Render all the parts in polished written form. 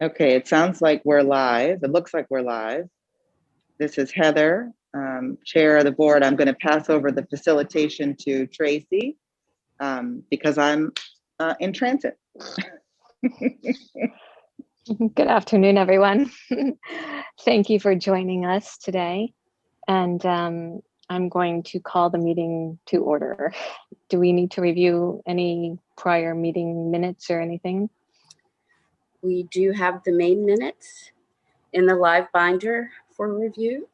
Okay, it sounds like we're live. It looks like we're live. This is Heather, Chair of the Board. I'm going to pass over the facilitation to Tracy because I'm in transit. Good afternoon, everyone. Thank you for joining us today. And I'm going to call the meeting to order. Do we need to review any prior meeting minutes or anything? We do have the main minutes in the live binder for review.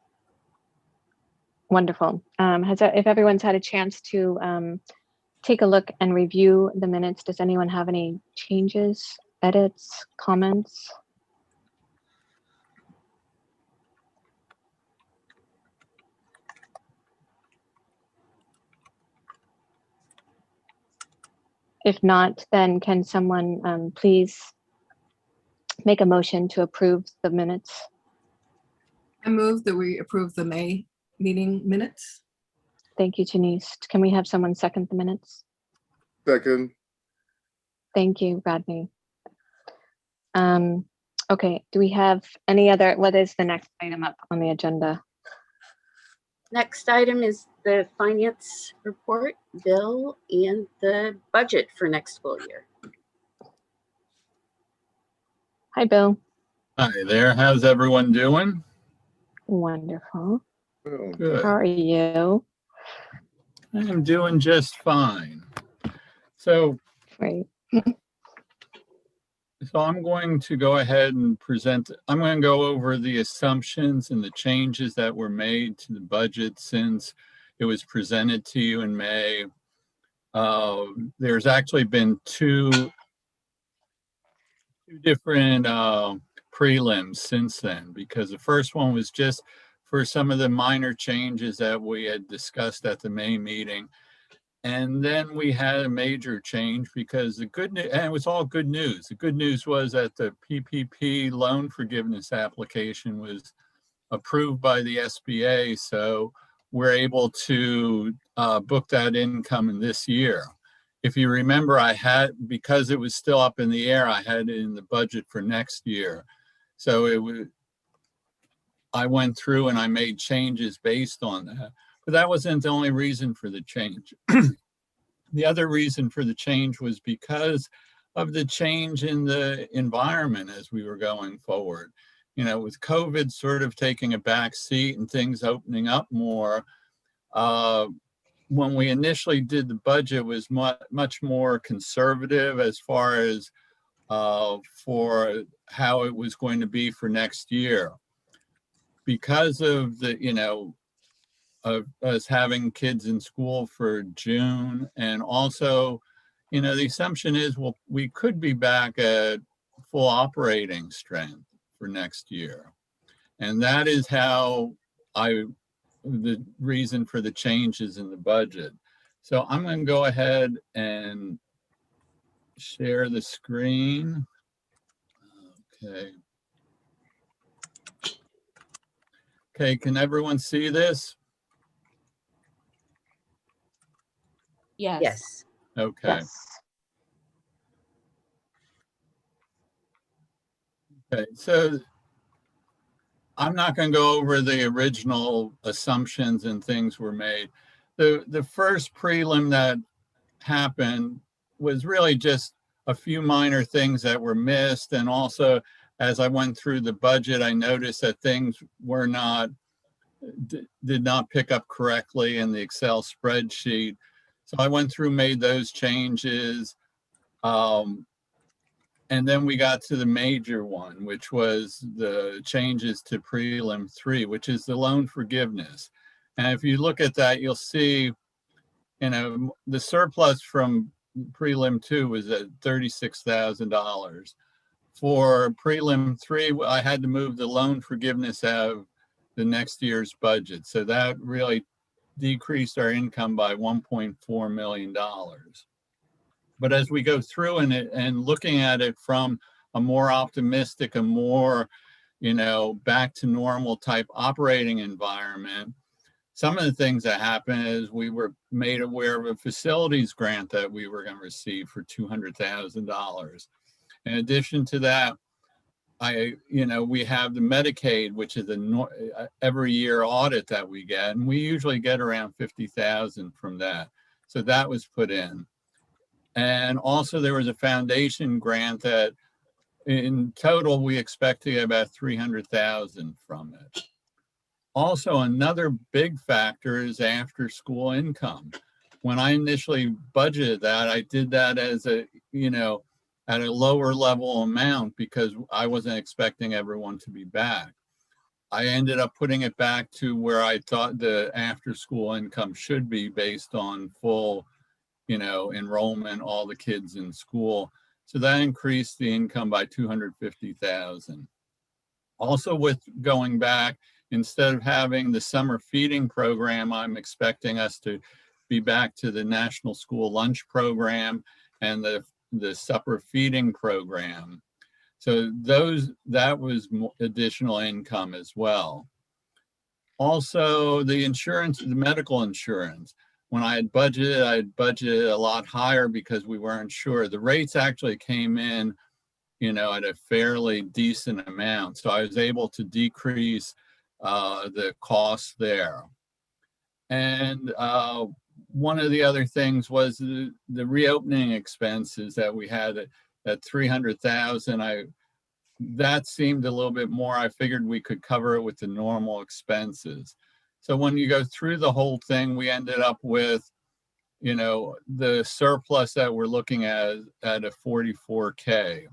Wonderful. If everyone's had a chance to take a look and review the minutes, does anyone have any changes, edits, comments? If not, then can someone please make a motion to approve the minutes? I move that we approve the May meeting minutes. Thank you, Janice. Can we have someone second the minutes? Second. Thank you, Rodney. Okay, do we have any other, what is the next item up on the agenda? Next item is the finance report, bill, and the budget for next school year. Hi, Bill. Hi there. How's everyone doing? Wonderful. Oh, Good. How are you? I am doing just fine. So Great. I'm going to go ahead and present. I'm going to go over the assumptions and the changes that were made to the budget since it was presented to you in May. There's actually been two different prelims since then, because the first one was just for some of the minor changes that we had discussed at the May meeting. And then we had a major change because the good news, and it was all good news. The good news was that the PPP loan forgiveness application was approved by the SBA. So we're able to book that income in this year. If you remember, because it was still up in the air, I had it in the budget for next year. So I went through and I made changes based on that. But that wasn't the only reason for the change. The other reason for the change was because of the change in the environment as we were going forward. You know, with COVID sort of taking a back seat and things opening up more, when we initially did the budget was much more conservative as far as for how it was going to be for next year. Because of the, of us having kids in school for June, and also, the assumption is, well, we could be back at full operating strength for next year. And that is how the reason for the changes in the budget. So I'm going to go ahead and share the screen. Okay. Okay, can everyone see this? Yes. Yes. Okay. Yes. Okay, so I'm not going to go over the original assumptions and things were made. The first prelim that happened was really just a few minor things that were missed. And also, as I went through the budget, I noticed that things did not pick up correctly in the Excel spreadsheet. So I went through, made those changes. And then we got to the major one, which was the changes to prelim 3, which is the loan forgiveness. And if you look at that, you'll see, the surplus from prelim 2 was at $36,000. For prelim 3, I had to move the loan forgiveness out of the next year's budget. So that really decreased our income by $1.4 million. But as we go through and looking at it from a more optimistic, a more, back to normal type operating environment, some of the things that happened is we were made aware of a facilities grant that we were going to receive for $200,000. In addition to that, we have the Medicaid, which is every year audit that we get, and we usually get around 50,000 from that. So that was put in. And also there was a foundation grant that in total we expect to get about 300,000 from it. Also, another big factor is after school income. When I initially budgeted that, I did that as at a lower level amount because I wasn't expecting everyone to be back. I ended up putting it back to where I thought the after school income should be based on full, enrollment, all the kids in school. So that increased the income by 250,000. Also, with going back, instead of having the summer feeding program, I'm expecting us to be back to the National School Lunch Program and the supper feeding program. So that was additional income as well. Also, the insurance, the medical insurance. When I had budgeted a lot higher because we weren't sure. The rates actually came in at a fairly decent amount. So I was able to decrease the costs there. And one of the other things was the reopening expenses that we had at 300,000. That seemed a little bit more. I figured we could cover it with the normal expenses. So when you go through the whole thing, we ended up with, the surplus that we're looking at a 44K.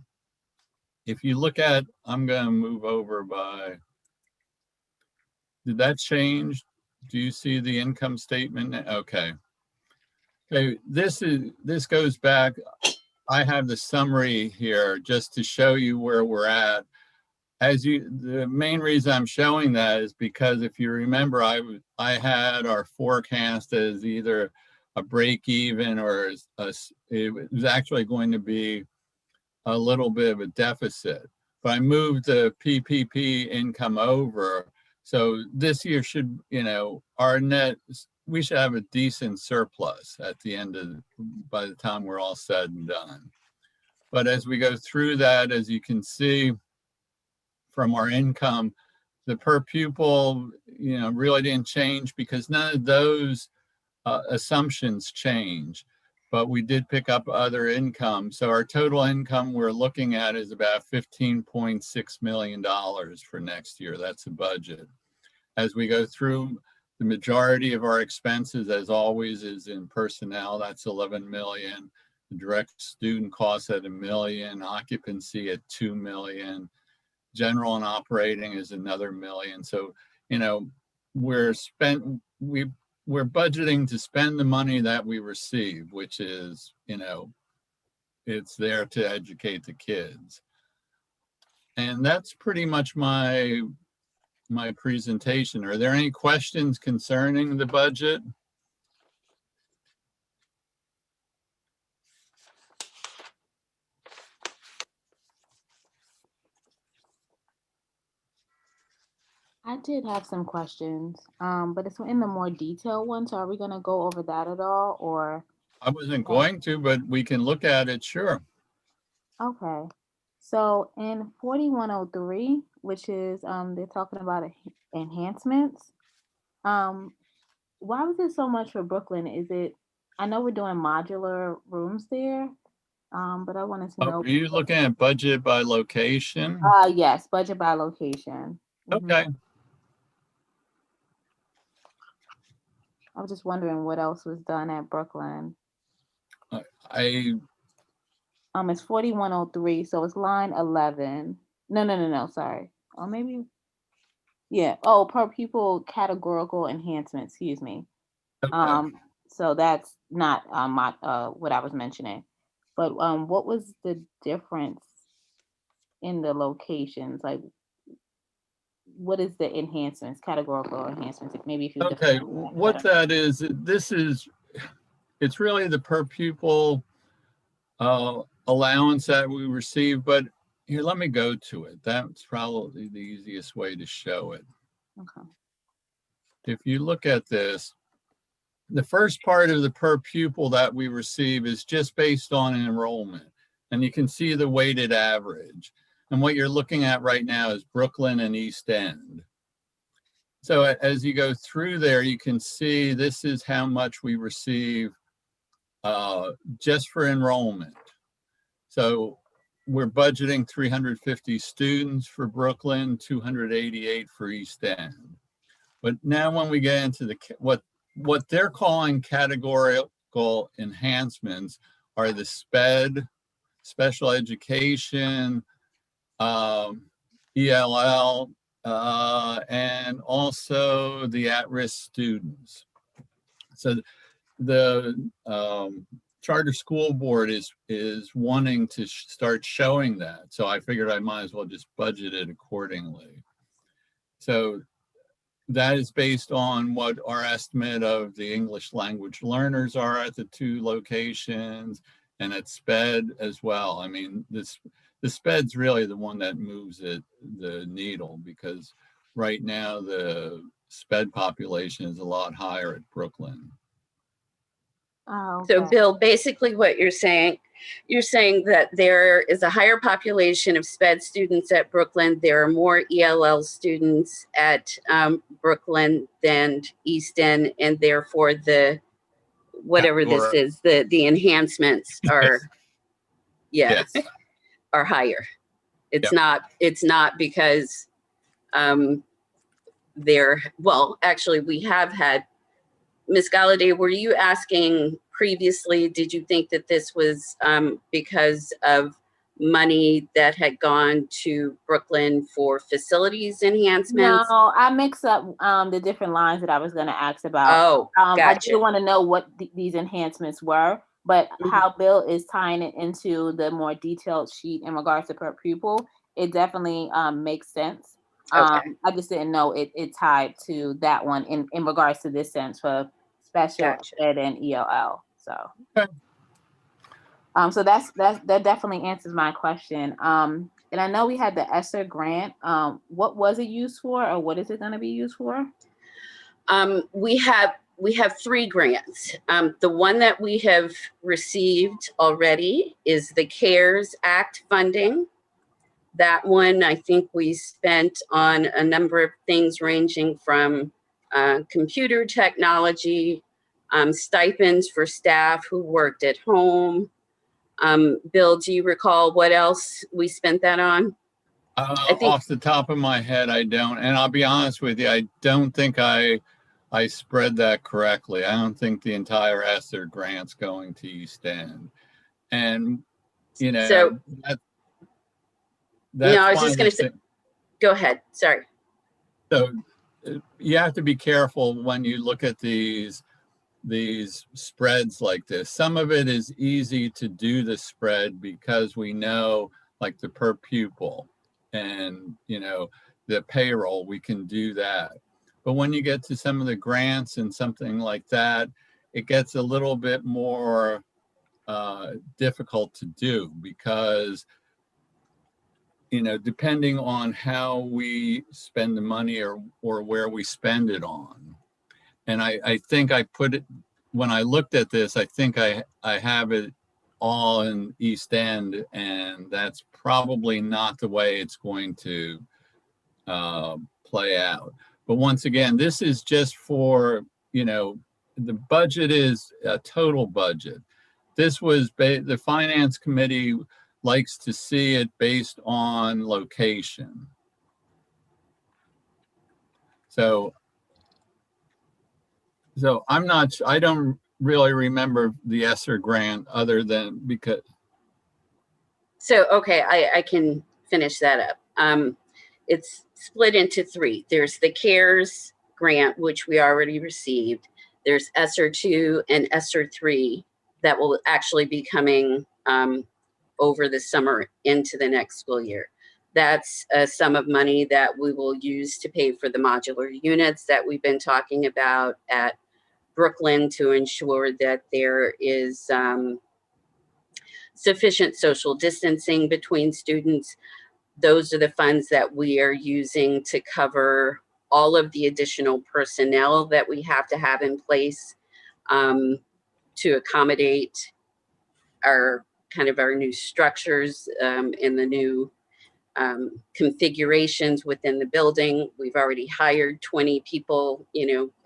If you look at, I'm going to move over by, did that change? Do you see the income statement? Okay. Okay, this goes back. I have the summary here just to show you where we're at. The main reason I'm showing that is because if you remember, I had our forecast as either a break even or it was actually going to be a little bit of a deficit. But I moved the PPP income over. So this year should, our net, we should have a decent surplus at the end by the time we're all said and done. But as we go through that, as you can see from our income, the per pupil, really didn't change because none of those assumptions change. But we did pick up other income. So our total income we're looking at is about $15.6 million for next year. That's the budget. As we go through, the majority of our expenses, as always, is in personnel. That's 11 million. The direct student costs at $1 million, occupancy at 2 million. General and operating is another $1 million. So, we're budgeting to spend the money that we receive, which is, it's there to educate the kids. And that's pretty much my presentation. Are there any questions concerning the budget? I did have some questions, but it's in the more detailed one. So are we going to go over that at all, or? I wasn't going to, but we can look at it, sure. Okay. So in 4103, which is they're talking about enhancements. Why was it so much for Brooklyn? Is it? I know we're doing modular rooms there, but I wanted to know. Are you looking at budget by location? Yes, budget by location. Okay. I was just wondering what else was done at Brooklyn. It's 4103, so it's line 11. No, sorry. Or maybe, yeah. Oh, per pupil categorical enhancement, excuse me. Okay. So that's not what I was mentioning. But what was the difference in the locations? Like, what is the enhancements, categorical enhancements? Maybe if you Okay, what that is, it's really the per pupil allowance that we receive, but here, let me go to it. That's probably the easiest way to show it. Okay. If you look at this, the first part of the per pupil that we receive is just based on enrollment, and you can see the weighted average. And what you're looking at right now is Brooklyn and East End. So as you go through there, you can see this is how much we receive just for enrollment. So we're budgeting 350 students for Brooklyn, 288 for East End. But now when we get into what they're calling categorical enhancements are the SPED, special education, ELL, and also the at-risk students. So the charter school board is wanting to start showing that. So I figured I might as well just budget it accordingly. So that is based on what our estimate of the English language learners are at the 2 locations and at SPED as well. I mean, the SPED's really the one that moves the needle, because right now the SPED population is a lot higher at Brooklyn. Oh, So okay. Bill, basically what you're saying that there is a higher population of SPED students at Brooklyn. There are more ELL students at Brooklyn than East End, and therefore the, whatever this is, the enhancements are, Yes. are higher. It's Yep. it's not because well, actually we have had, Ms. Galladay, were you asking previously, did you think that this was because of money that had gone to Brooklyn for facilities enhancements? No, I mix up the different lines that I was going to ask about. Oh, I gotcha. did want to know what these enhancements were, but Mhm. how Bill is tying it into the more detailed sheet in regards to per pupil, it definitely makes sense. Okay. I just didn't know it tied to that one in regards to this sense for special Gotcha. ed and ELL. So, Okay. so that definitely answers my question. And I know we had the ESSER grant. What was it used for, or what is it going to be used for? We have 3 grants. The one that we have received already is the CARES Act funding. That one, I think we spent on a number of things ranging from computer technology, stipends for staff who worked at home. Bill, do you recall what else we spent that on? I think Off the top of my head, I don't. And I'll be honest with you, I don't think I spread that correctly. I don't think the entire ESSER grant's going to East End. And, you know, so. that's No, I was one just of going the to say, things. go ahead. Sorry. So you have to be careful when you look at these spreads like this. Some of it is easy to do the spread because we know, like, the per pupil and, you know, the payroll, we can do that. But when you get to some of the grants and something like that, it gets a little bit more difficult to do, because, you know, depending on how we spend the money or where we spend it on. And I think I put it, when I looked at this, I think I have it all in East End, and that's probably not the way it's going to play out. But once again, this is just for, you know, the budget is a total budget. This was, the finance committee likes to see it based on location. So I don't really remember the ESSER grant other than because. So, okay, I can finish that up. It's split into 3. There's the CARES grant, which we already received. There's ESSER 2 and ESSER 3 that will actually be coming over the summer into the next school year. That's a sum of money that we will use to pay for the modular units that we've been talking about at Brooklyn to ensure that there is sufficient social distancing between students. Those are the funds that we are using to cover all of the additional personnel that we have to have in place to accommodate our new structures in the new configurations within the building. We've already hired 20 people,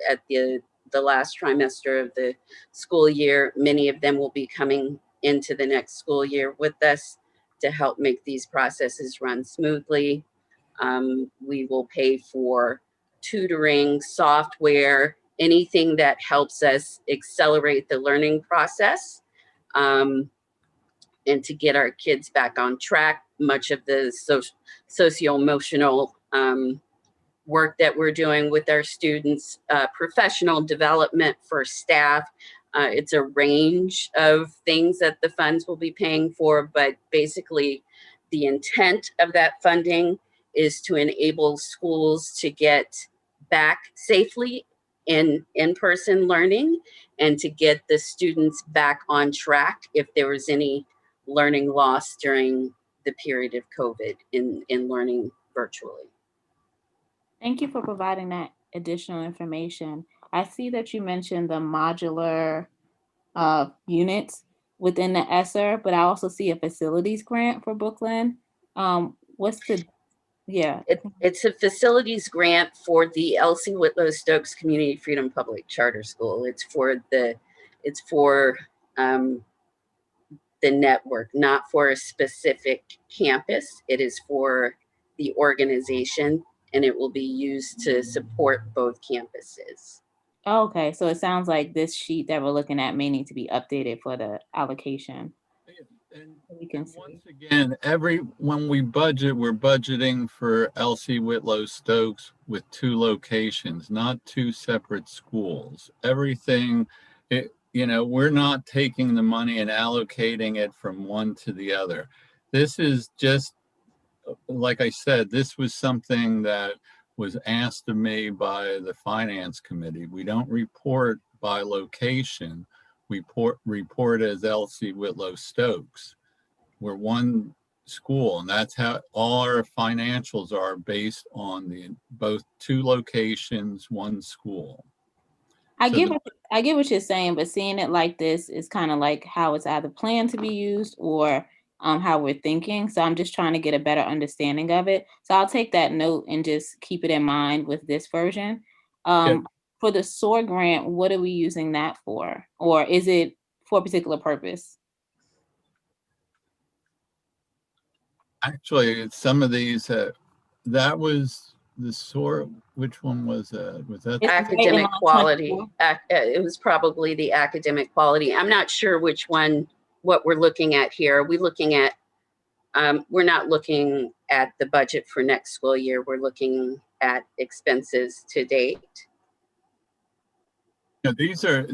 at the last trimester of the school year. Many of them will be coming into the next school year with us to help make these processes run smoothly. We will pay for tutoring, software, anything that helps us accelerate the learning process, and to get our kids back on track. Much of the socio-emotional work that we're doing with our students, professional development for staff. It's a range of things that the funds will be paying for, but basically the intent of that funding is to enable schools to get back safely in-person learning and to get the students back on track if there was any learning loss during the period of COVID in learning virtually. Thank you for providing that additional information. I see that you mentioned the modular units within the ESSER, but I also see a facilities grant for Brooklyn. What's the, yeah. It's a facilities grant for the Elsie Whitlow Stokes Community Freedom Public Charter School. It's for the network, not for a specific campus. It is for the organization, and it will be used to support both campuses. Okay, so it sounds like this sheet that we're looking at may need to be updated for the allocation. And We can see. once again, when we budget, we're budgeting for Elsie Whitlow Stokes with 2 locations, not 2 separate schools. Everything, we're not taking the money and allocating it from one to the other. This is just, like I said, this was something that was asked of me by the finance committee. We don't report by location. We report as Elsie Whitlow Stokes. We're one school, and that's how all our financials are based on both 2 locations, 1 school. I get what you're saying, but seeing it like this is kind of like how it's either planned to be used or how we're thinking. So I'm just trying to get a better understanding of it. So I'll take that note and just keep it in mind with this version. For the SOAR grant, what are we using that for? Or is it for a particular purpose? Actually, some of these, that was the SOAR. Which one was that? Was that academic quality? It was probably the academic quality. I'm not sure which one, what we're looking at here. We're looking at, we're not looking at the budget for next school year. We're looking at expenses to date. These are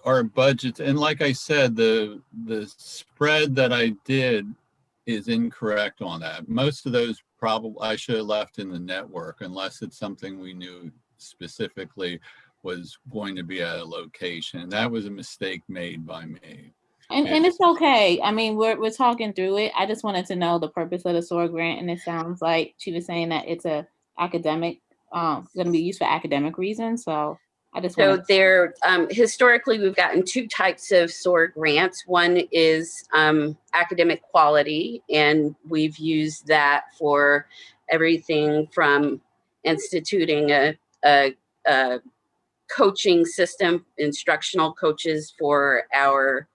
our budgets, and like I said, the spread that I did is incorrect on that. Most of those probably I should have left in the network, unless it's something we knew specifically was going to be at a location. That was a mistake made by me. And it's okay. I mean, we're talking through it. I just wanted to know the purpose of the SOAR grant, and it sounds like she was saying that it's a academic, going to be used for academic reasons. So I just so there, historically, we've gotten 2 types of SOAR grants. One is academic quality, and we've used that for everything from instituting a coaching system, instructional coaches for our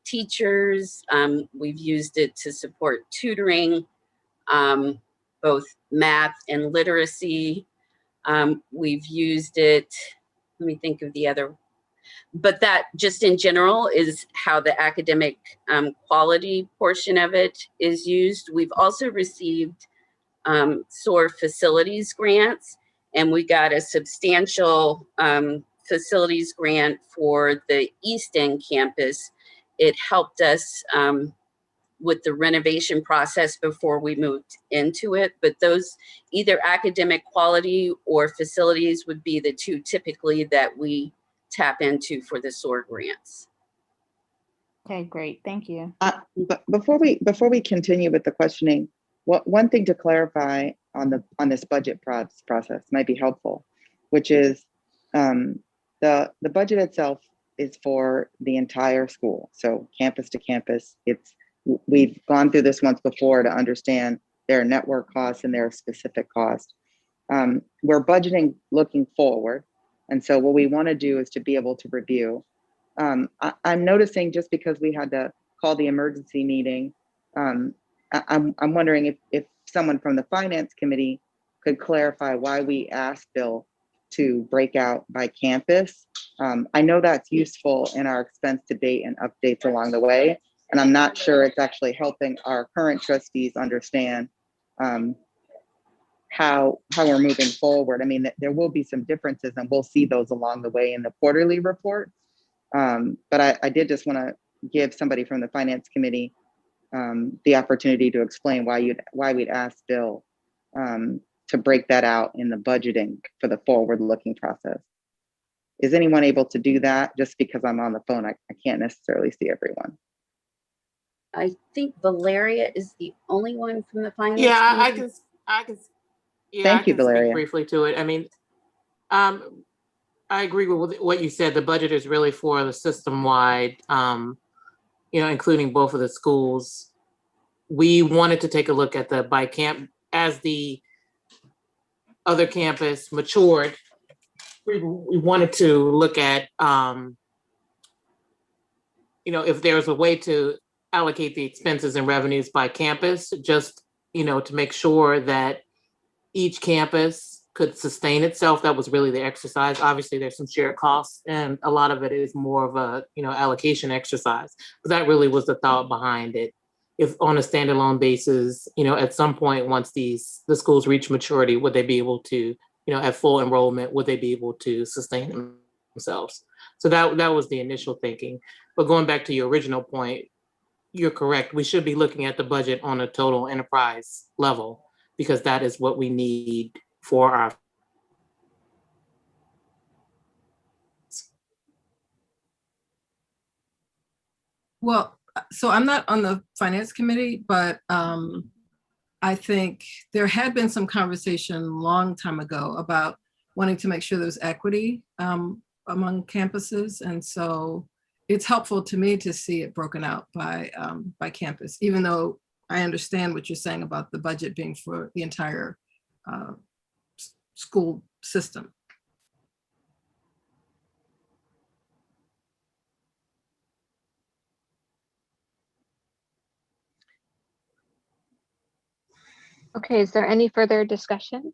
teachers. We've used it to support tutoring, both math and literacy. We've used it, let me think of the other, but that just in general is how the academic quality portion of it is used. We've also received SOAR facilities grants, and we got a substantial facilities grant for the East End campus. It helped us with the renovation process before we moved into it, but those either academic quality or facilities would be the 2 typically that we tap into for the SOAR grants. Okay, great. Thank you. But before we continue with the questioning, one thing to clarify on this budget process might be helpful, which is the budget itself is for the entire school, so campus to campus. We've gone through this once before to understand their network costs and their specific cost. We're budgeting looking forward. And so what we want to do is to be able to review. I'm noticing, just because we had to call the emergency meeting, I'm wondering if someone from the finance committee could clarify why we asked Bill to break out by campus. I know that's useful in our expense to date and updates along the way. And I'm not sure it's actually helping our current trustees understand how we're moving forward. I mean, there will be some differences, and we'll see those along the way in the quarterly report. But I did just want to give somebody from the finance committee the opportunity to explain why we'd asked Bill to break that out in the budgeting for the forward-looking process. Is anyone able to do that? Just because I'm on the phone, I can't necessarily see everyone. I think Valeria is the only one from the finance. Yeah, I committee. can. Yeah, Thank you, I can Valeria. speak briefly to it. I mean, I agree with what you said. The budget is really for the system-wide, including both of the schools. We wanted to take a look at the by camp as the other campus matured. We wanted to look at, if there's a way to allocate the expenses and revenues by campus, just, to make sure that each campus could sustain itself. That was really the exercise. Obviously, there's some shared costs, and a lot of it is more of a, allocation exercise. But that really was the thought behind it. If on a standalone basis, at some point, once the schools reach maturity, would they be able to, at full enrollment, would they be able to sustain themselves? So that was the initial thinking. But going back to your original point, you're correct. We should be looking at the budget on a total enterprise level, because that is what we need for our. Well, so I'm not on the finance committee, but I think there had been some conversation a long time ago about wanting to make sure there's equity among campuses. And so it's helpful to me to see it broken out by campus, even though I understand what you're saying about the budget being for the entire school system. Okay, is there any further discussion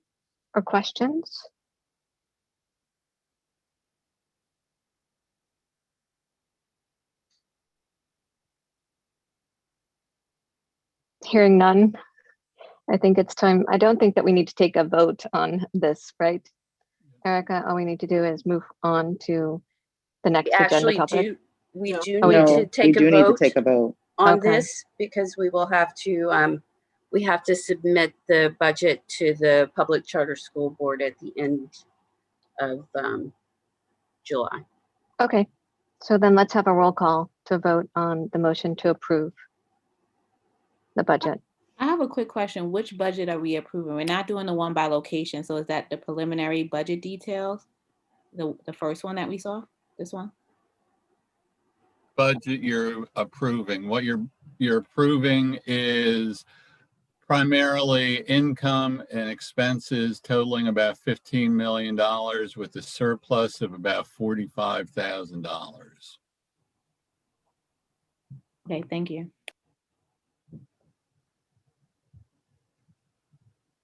or questions? Hearing none, I think it's time. I don't think that we need to take a vote on this, right? Erica, all we need to do is move on to the next We agenda actually topic. do. We do Oh, we need do. to take a need to vote take a vote. on Okay. this, because we will have to. We have to submit the budget to the Public Charter School Board at the end of July. Okay, so then let's have a roll call to vote on the motion to approve the budget. I have a quick question. Which budget are we approving? We're not doing the one by location. So is that the preliminary budget details? The first one that we saw, this one? Budget you're approving. What you're approving is primarily income and expenses totaling about $15 million, with a surplus of about $45,000. Okay, thank you.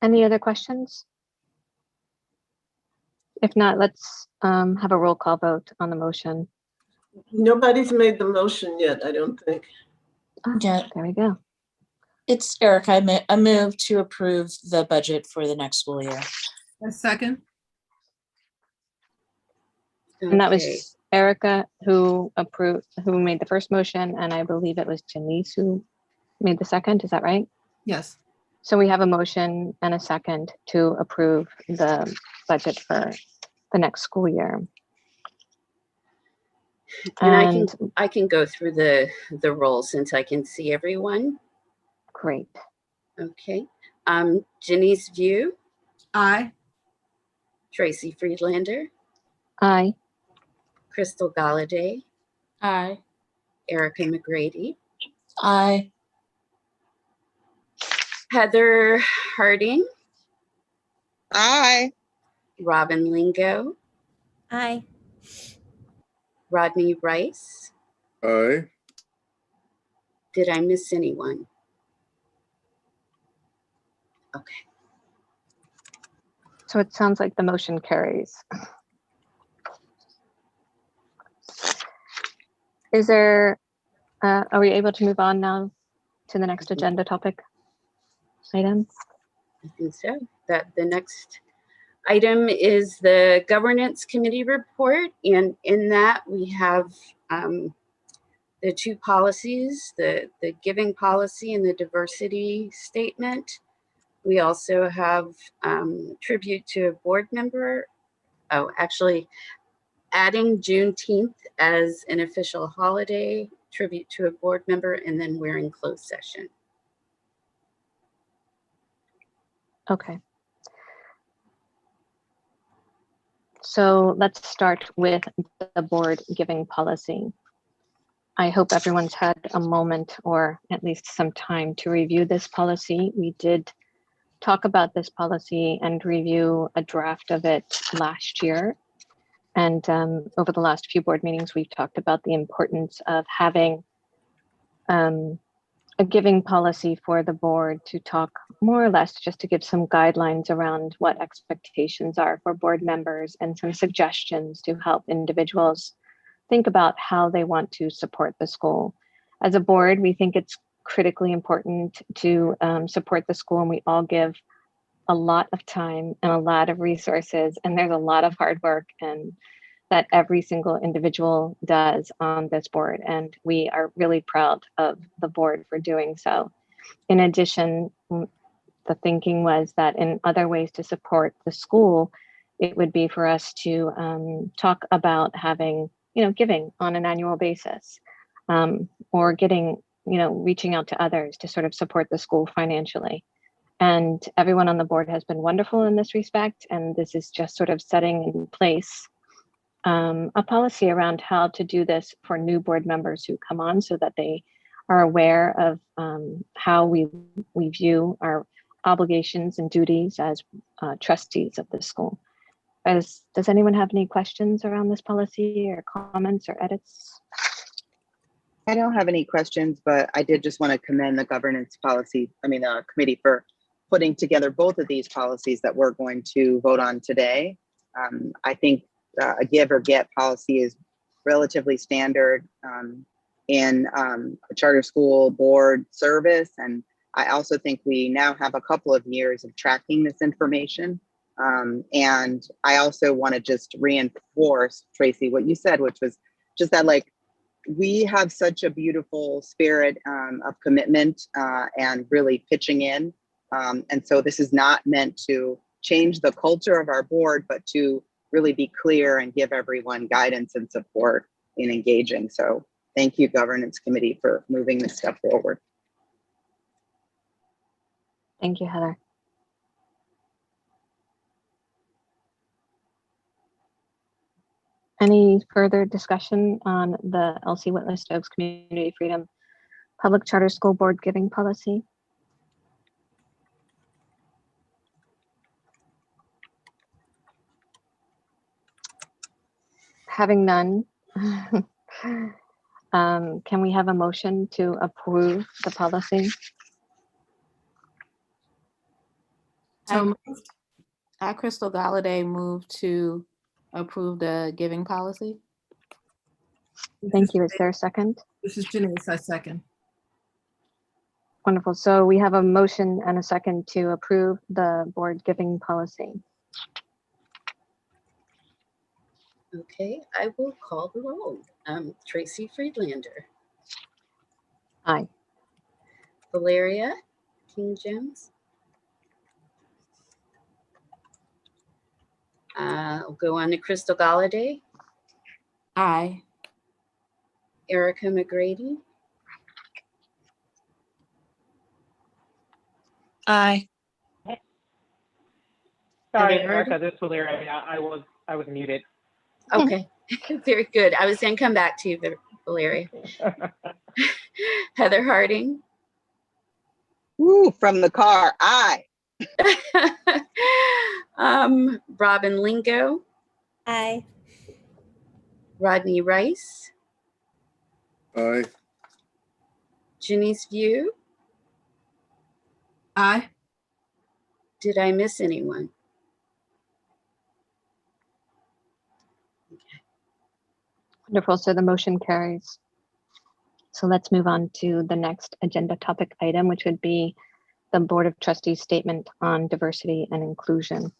Any other questions? If not, let's have a roll call vote on the motion. Nobody's made the motion yet, I don't think. Oh, Yeah. there we go. It's Erica. I move to approve the budget for the next school year. A second? And that Okay. was Erica who made the first motion, and I believe it was Janice who made the second. Is that right? Yes. So we have a motion and a second to approve the budget for the next school year. And I can go through the roll since I can see everyone. Great. Okay. Janice View, Aye. Tracy Friedlander, Aye. Crystal Galladay, Aye. Erica McGrady, Aye. Heather Harding, Aye. Robin Lingo, Aye. Rodney Rice. Aye. Did I miss anyone? Okay. So it sounds like the motion carries. Is there, are we able to move on now to the next agenda topic item? I think so. That the next item is the governance committee report, and in that we have the two policies, the giving policy and the diversity statement. We also have tribute to a board member. Oh, actually, adding Juneteenth as an official holiday, tribute to a board member, and then we're in closed session. Okay. So let's start with the board giving policy. I hope everyone's had a moment or at least some time to review this policy. We did talk about this policy and review a draft of it last year. And over the last few board meetings, we've talked about the importance of having a giving policy for the board to talk more or less just to give some guidelines around what expectations are for board members and some suggestions to help individuals think about how they want to support the school. As a board, we think it's critically important to support the school, and we all give a lot of time and a lot of resources, and there's a lot of hard work and that every single individual does on this board. And we are really proud of the board for doing so. In addition, the thinking was that in other ways to support the school, it would be for us to talk about having, giving on an annual basis, or getting, reaching out to others to sort of support the school financially. And everyone on the board has been wonderful in this respect. And this is just sort of setting in place a policy around how to do this for new board members who come on, so that they are aware of how we view our obligations and duties as trustees of the school. Does anyone have any questions around this policy or comments or edits? I don't have any questions, but I did just want to commend the governance committee for putting together both of these policies that we're going to vote on today. I think a give or get policy is relatively standard in a charter school board service. And I also think we now have a couple of years of tracking this information. And I also want to just reinforce, Tracy, what you said, which was just that, like, we have such a beautiful spirit of commitment and really pitching in. And so this is not meant to change the culture of our board, but to really be clear and give everyone guidance and support in engaging. So thank you, Governance Committee, for moving this step forward. Thank you, Heather. Any further discussion on the LC Whitla Stokes Community Freedom Public Charter School Board Giving Policy? Having none, can we have a motion to approve the policy? So I, Crystal Galladay, move to approve the giving policy. Thank you. Is there a second? this is Janice, I second. Wonderful. So we have a motion and a second to approve the board giving policy. Okay, I will call the roll. Tracy Friedlander. Aye. Valeria King-Jones. I'll go on to Crystal Galladay. Aye. Erica McGrady. Aye. Sorry, Heather Erica, Harding? this is Valeria. I was muted. Okay, very good. I was going to come back to you, Valeria. Heather Harding. Woo, from the car, aye. Robin Lingo, Aye. Rodney Rice, Aye. Janice View. Aye. Did I miss anyone? Wonderful. So the motion carries. So let's move on to the next agenda topic item, which would be the Board of Trustees statement on diversity and inclusion.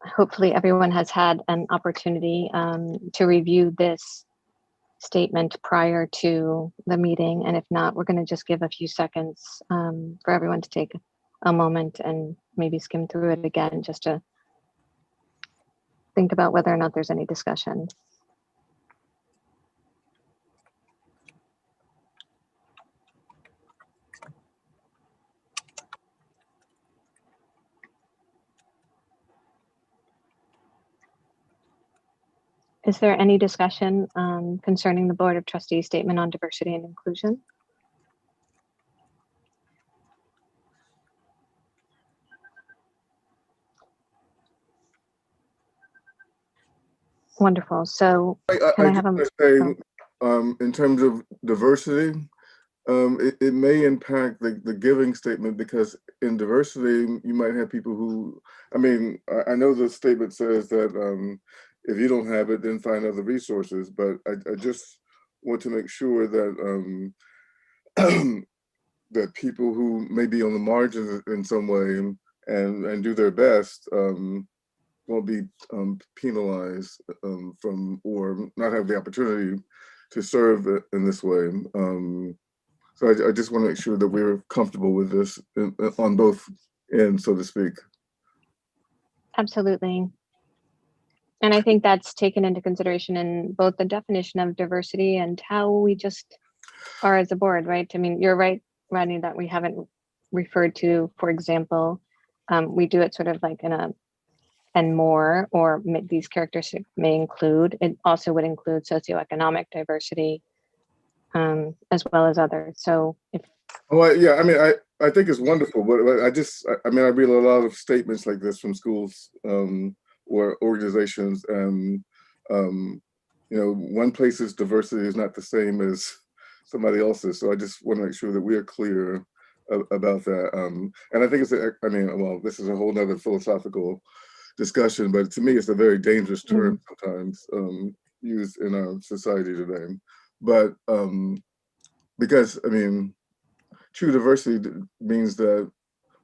Hopefully everyone has had an opportunity to review this statement prior to the meeting. And if not, we're going to just give a few seconds for everyone to take a moment and maybe skim through it again, just to think about whether or not there's any discussion. Is there any discussion concerning the Board of Trustees statement on diversity and inclusion? Wonderful. So can I have just a wanna say, in terms of diversity, it may impact the giving statement, because in diversity, you might have people who, I mean, I know the statement says that if you don't have it, then find other resources, but I just want to make sure that that people who may be on the margins in some way and do their best won't be penalized from, or not have the opportunity to serve in this way. So I just want to make sure that we're comfortable with this on both ends, so to speak. Absolutely. And I think that's taken into consideration in both the definition of diversity and how we just are as a board, right? I mean, you're right, Rodney, that we haven't referred to, for example, we do it sort of like in a and more, or these characteristics may include, it also would include socioeconomic diversity as well as others. So if Yeah, I mean, I think it's wonderful, but I mean, I read a lot of statements like this from schools or organizations, and you know, one place's diversity is not the same as somebody else's. So I just want to make sure that we are clear about that. And I think I mean, well, this is a whole nother philosophical discussion, but to me, it's a very dangerous term sometimes used in our society today. But because, I mean, true diversity means that,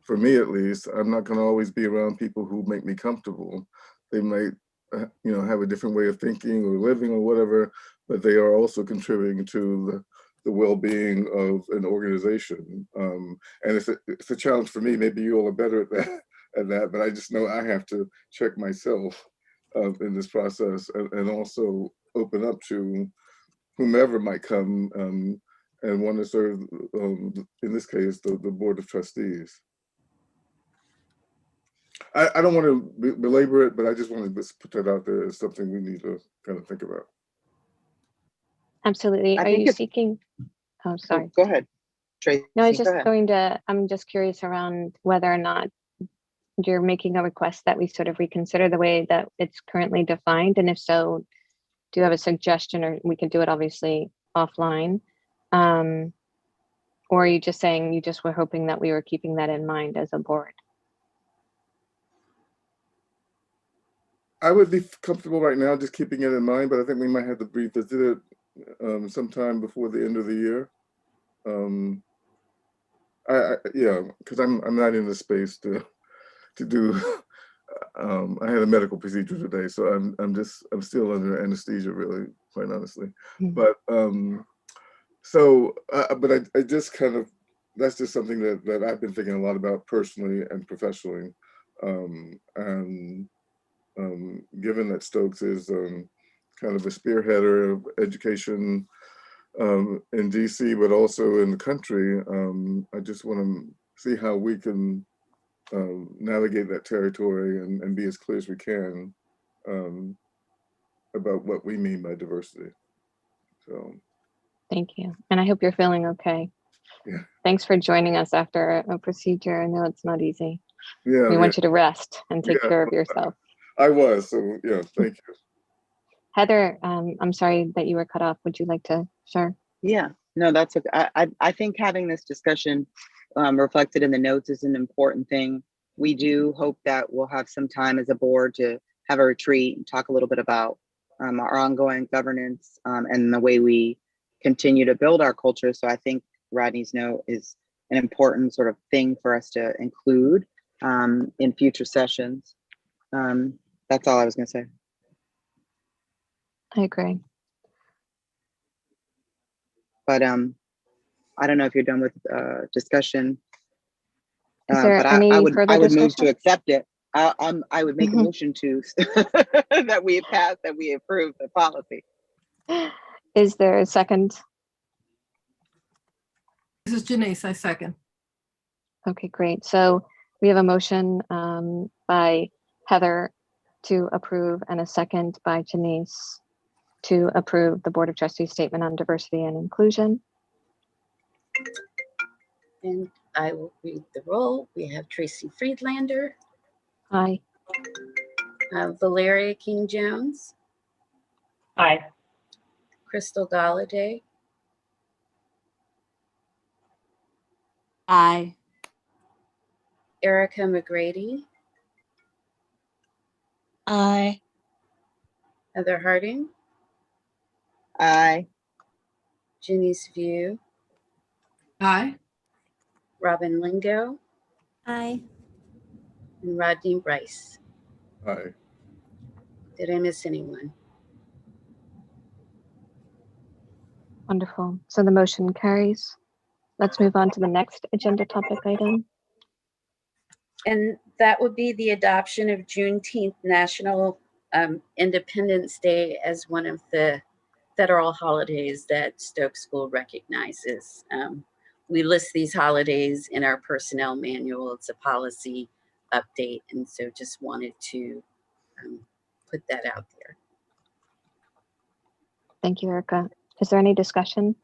for me at least, I'm not going to always be around people who make me comfortable. They might, you know, have a different way of thinking or living or whatever, but they are also contributing to the well-being of an organization. And it's a challenge for me. Maybe you all are better at that, but I just know I have to check myself in this process, and also open up to whomever might come and want to serve, in this case, the Board of Trustees. I don't want to belabor it, but I just want to put that out there as something we need to kind of think about. absolutely. Are you seeking? Oh, sorry. Oh, go ahead, Tracy. No, I was just I'm just curious around whether or not you're making a request that we sort of reconsider the way that it's currently defined. And if so, do you have a suggestion, or we can do it obviously offline? Or are you just saying you just were hoping that we were keeping that in mind as a board? I would be comfortable right now just keeping it in mind, but I think we might have to revisit it sometime before the end of the year. Yeah, because I'm not in the space to do. I had a medical procedure today, so I'm still under anesthesia, really, quite honestly. But but I just kind of, that's just something that I've been thinking a lot about personally and professionally, and given that Stokes is kind of a spearheader of education in DC, but also in the country, I just want to see how we can navigate that territory and be as clear as we can about what we mean by diversity. So Thank you. And I hope you're feeling okay. Yeah. Thanks for joining us after a procedure. I know it's not easy. Yeah. We Yeah. want you to rest and take Yeah. care of yourself. I was. So yeah, thank you. Heather, I'm sorry that you were cut off. Would you like to share? Yeah, no, that's okay. I think having this discussion reflected in the notes is an important thing. We do hope that we'll have some time as a board to have a retreat and talk a little bit about our ongoing governance and the way we continue to build our culture. So I think Rodney's note is an important sort of thing for us to include in future sessions. That's all I was going to say. I agree. But I don't know if you're done with discussion. Is there But any further I would move to discussion? accept it. I would make a motion to that we pass, that we approve the policy. Is there a second? This is Janice, I second. Okay, great. So we have a motion by Heather to approve and a second by Janice to approve the Board of Trustees statement on diversity and inclusion. And I will read the roll. We have Tracy Friedlander, Aye. Valeria King-Jones, Aye. Crystal Galladay, Aye. Erica McGrady, Aye. Heather Harding, Aye. Ginny's View, Aye. Robin Lingo, Aye. and Rodney Rice. Aye. Did I miss anyone? Wonderful. So the motion carries. Let's move on to the next agenda topic item. And that would be the adoption of Juneteenth National Independence Day as one of the federal holidays that Stokes School recognizes. We list these holidays in our personnel manual. It's a policy update, and so just wanted to put that out there. Thank you, Erica. Is there any discussion?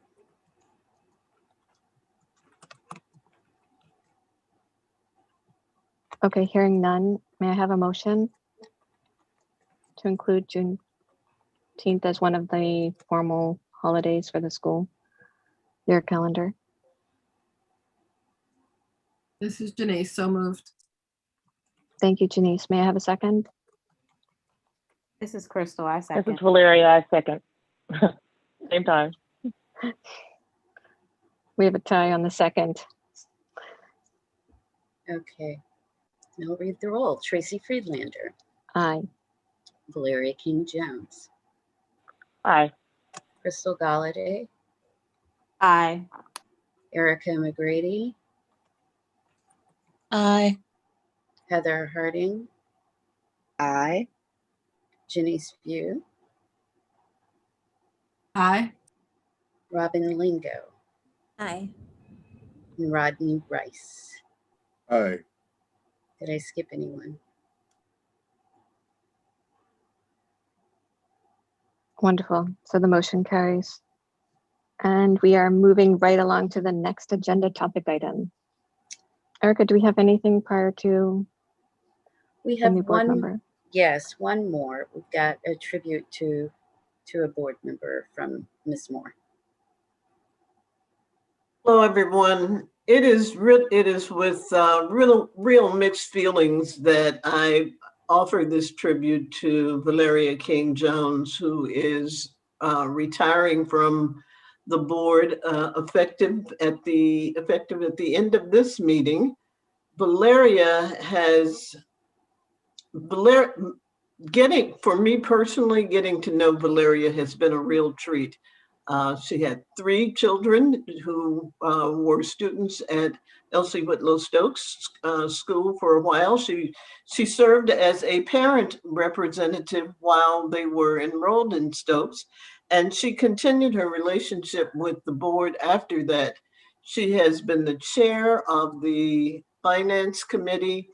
Okay, hearing none, may I have a motion to include Juneteenth as one of the formal holidays for the school year calendar? This is Janice, so moved. Thank you, Janice. May I have a second? This is Crystal, I This second. is Valeria. I second. Same time. We have a tie on the second. Okay, I'll read the roll. Tracy Friedlander, Aye. Valeria King-Jones, Aye. Crystal Galladay, Aye. Erica McGrady, Aye. Heather Harding, Aye. Ginny's View, Aye. Robin Lingo, Aye. and Rodney Rice. Aye. Did I skip anyone? Wonderful. So the motion carries. And we are moving right along to the next agenda topic item. Erica, do we have anything prior to We the have new board one, member? yes, one more. We've got a tribute to a board member from Ms. Moore. Hello, everyone. It is with real mixed feelings that I offer this tribute to Valeria King-Jones, who is retiring from the board effective at the end of this meeting. For me personally, getting to know Valeria has been a real treat. She had 3 children who were students at Elsie Whitlow Stokes School for a while. She served as a parent representative while they were enrolled in Stokes, and she continued her relationship with the board after that. She has been the chair of the Finance Committee.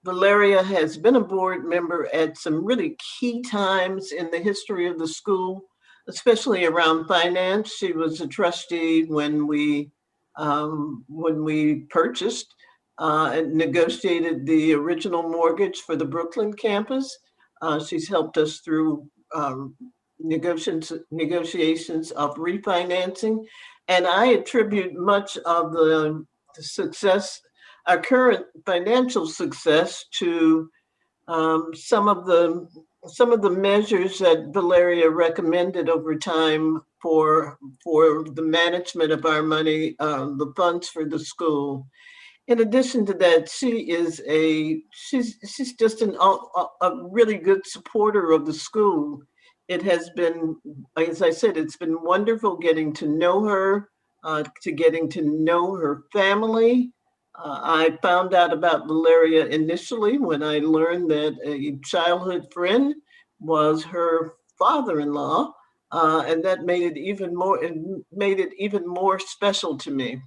Valeria has been a board member at some really key times in the history of the school, especially around finance. She was a trustee when we purchased and negotiated the original mortgage for the Brooklyn campus. She's helped us through negotiations of refinancing. And I attribute much of the success, our current financial success, to some of the measures that Valeria recommended over time for the management of our money, the funds for the school. In addition to that, she's just a really good supporter of the school. It has been, as I said, it's been wonderful getting to know her, to getting to know her family. I found out about Valeria initially when I learned that a childhood friend was her father-in-law, and that made it even more special to me.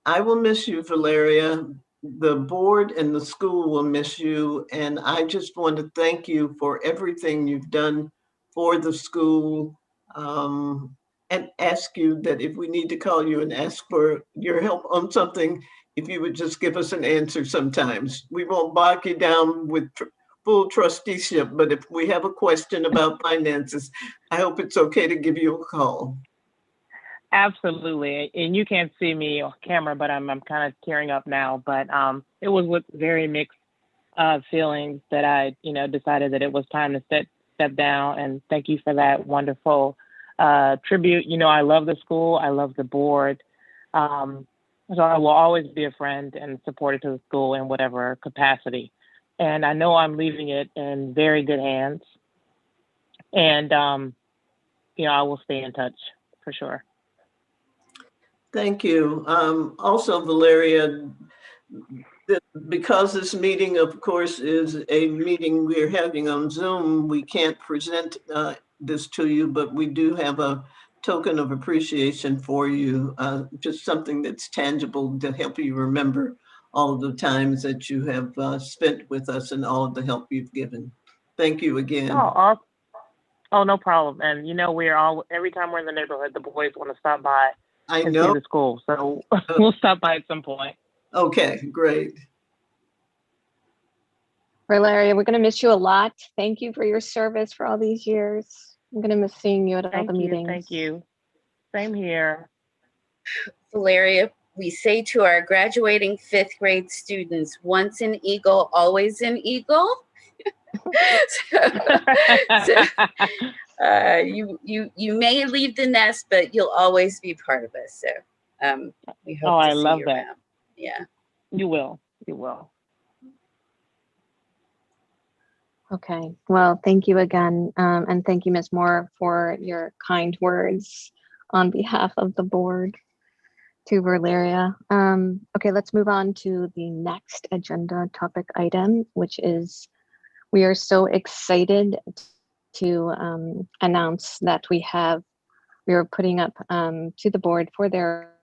I will miss you, Valeria. The board and the school will miss you. And I just want to thank you for everything you've done for the school, and ask you that if we need to call you and ask for your help on something, if you would just give us an answer sometimes. We won't bog you down with full trusteeship, but if we have a question about finances, I hope it's okay to give you a call. Absolutely. And you can't see me on camera, but I'm kind of tearing up now. But it was with very mixed feelings that I, decided that it was time to step down. And thank you for that wonderful tribute. I love the school. I love the board. So I will always be a friend and supporter to the school in whatever capacity. And I know I'm leaving it in very good hands. And, I will stay in touch for sure. Thank you. Also, Valeria, because this meeting, of course, is a meeting we're having on Zoom, we can't present this to you, but we do have a token of appreciation for you, just something that's tangible to help you remember all of the times that you have spent with us and all of the help you've given. Thank you again. Oh, no problem. And every time we're in the neighborhood, the boys want to stop by and see the school. So we'll stop by at some point. Okay, great. Valeria, we're going to miss you a lot. Thank you for your service for all these years. I'm going to miss seeing you at all the meetings. Thank you. Same here. Valeria, we say to our graduating 5th grade students, once an Eagle, always an Eagle. You may leave the nest, but you'll always be part of us. So we hope to see you around. Yeah. You will. Okay. Well, thank you again. And thank you, Ms. Moore, for your kind words on behalf of the board to Valeria. Okay, let's move on to the next agenda topic item, which is we are so excited to announce that we are putting up to the board for their